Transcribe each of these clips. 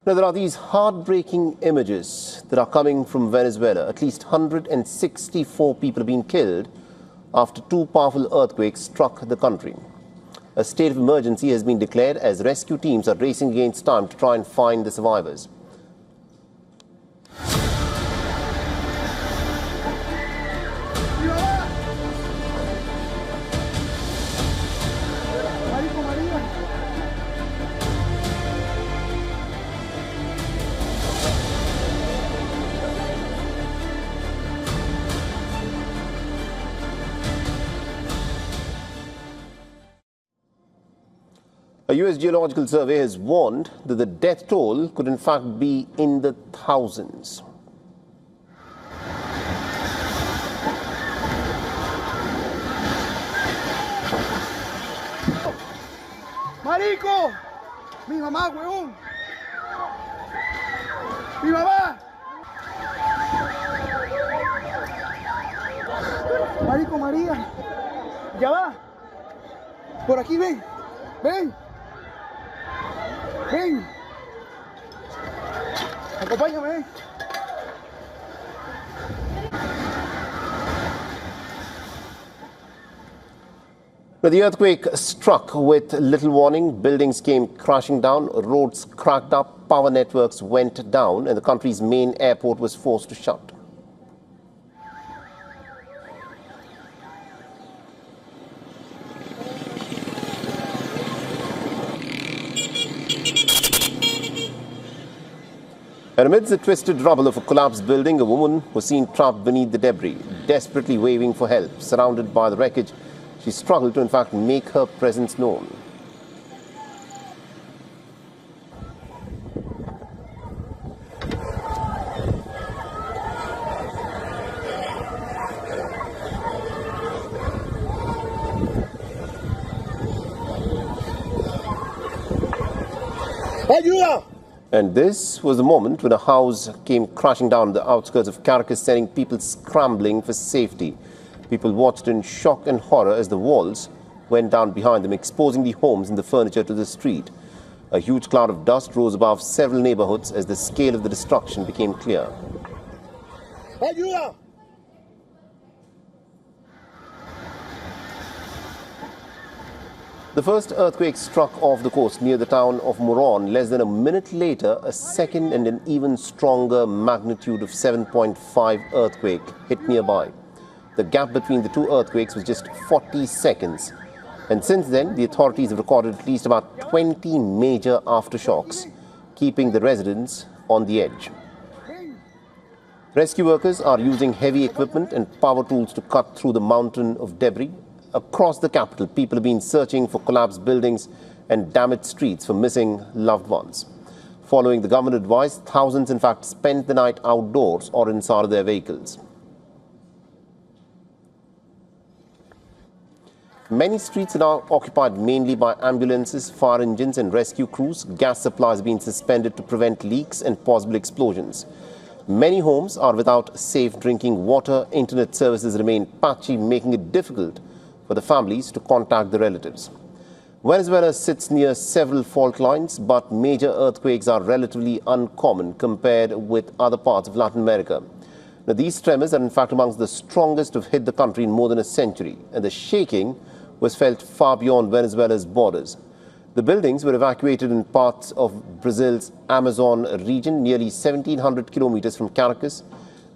Now, there are these heartbreaking images that are coming from Venezuela. At least 164 people have been killed after two powerful earthquakes struck the country. A state of emergency has been declared as rescue teams are racing against time to try and find the survivors. A US Geological Survey has warned that the death toll could in fact be in the thousands. Marico, mi mamá, huevón. Mi mamá. Marico, María. Ya va. Por aquí, ven. Ven. Ven. Acompáñame. The earthquake struck with little warning. Buildings came crashing down, roads cracked up, power networks went down, and the country's main airport was forced to shut. And amidst the twisted rubble of a collapsed building, a woman was seen trapped beneath the debris, desperately waving for help. Surrounded by the wreckage, she struggled to in fact make her presence known. ¡Ayuda! And this was the moment when a house came crashing down on the outskirts of Caracas, sending people scrambling for safety. People watched in shock and horror as the walls went down behind them, exposing the homes and the furniture to the street. A huge cloud of dust rose above several neighborhoods as the scale of the destruction became clear. ¡Ayuda! The first earthquake struck off the coast near the town of Moron. Less than a minute later, a second and an even stronger magnitude of 7.5 earthquake hit nearby. The gap between the two earthquakes was just 40 seconds. And since then, the authorities have recorded at least about 20 major aftershocks, keeping the residents on the edge. Rescue workers are using heavy equipment and power tools to cut through the mountain of debris. Across the capital, people have been searching for collapsed buildings and damaged streets for missing loved ones. Following the government advice, thousands in fact spent the night outdoors or inside their vehicles. Many streets are now occupied mainly by ambulances, fire engines and rescue crews. Gas supplies have been suspended to prevent leaks and possible explosions. Many homes are without safe drinking water. Internet services remain patchy, making it difficult for the families to contact their relatives. Venezuela sits near several fault lines, but major earthquakes are relatively uncommon compared with other parts of Latin America. Now, these tremors are in fact amongst the strongest to have hit the country in more than a century, and the shaking was felt far beyond Venezuela's borders. The buildings were evacuated in parts of Brazil's Amazon region, nearly 1,700 kilometers from Caracas.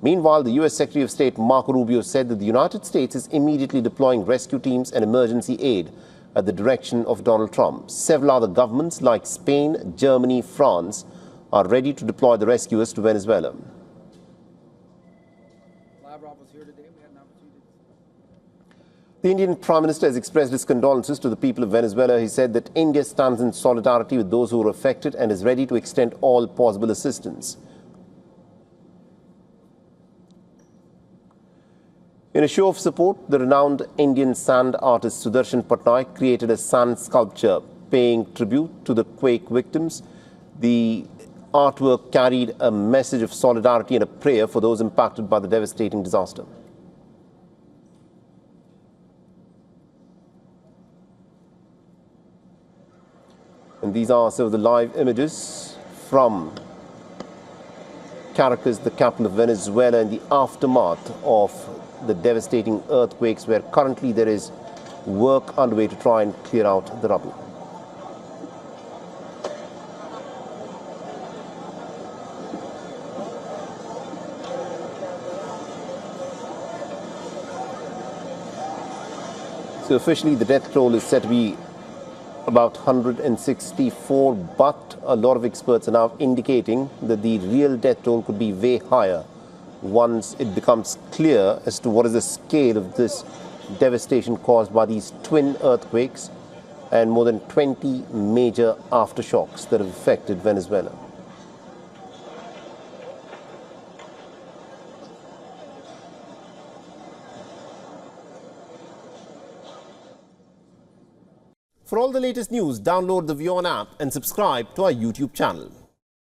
Meanwhile, the U.S. Secretary of State Marco Rubio said that the United States is immediately deploying rescue teams and emergency aid at the direction of Donald Trump. Several other governments like Spain, Germany, France are ready to deploy the rescuers to Venezuela. The Indian Prime Minister has expressed his condolences to the people of Venezuela. He said that India stands in solidarity with those who were affected and is ready to extend all possible assistance. In a show of support, the renowned Indian sand artist Sudarshan Patnaik created a sand sculpture paying tribute to the quake victims. The artwork carried a message of solidarity and a prayer for those impacted by the devastating disaster. And these are some of the live images from Caracas, the capital of Venezuela, in the aftermath of the devastating earthquakes, where currently there is work underway to try and clear out the rubble. So officially the death toll is said to be about 164, but a lot of experts are now indicating that the real death toll could be way higher once it becomes clear as to what is the scale of this devastation caused by these twin earthquakes and more than 20 major aftershocks that have affected Venezuela. For all the latest news, download the WION app and subscribe to our YouTube channel.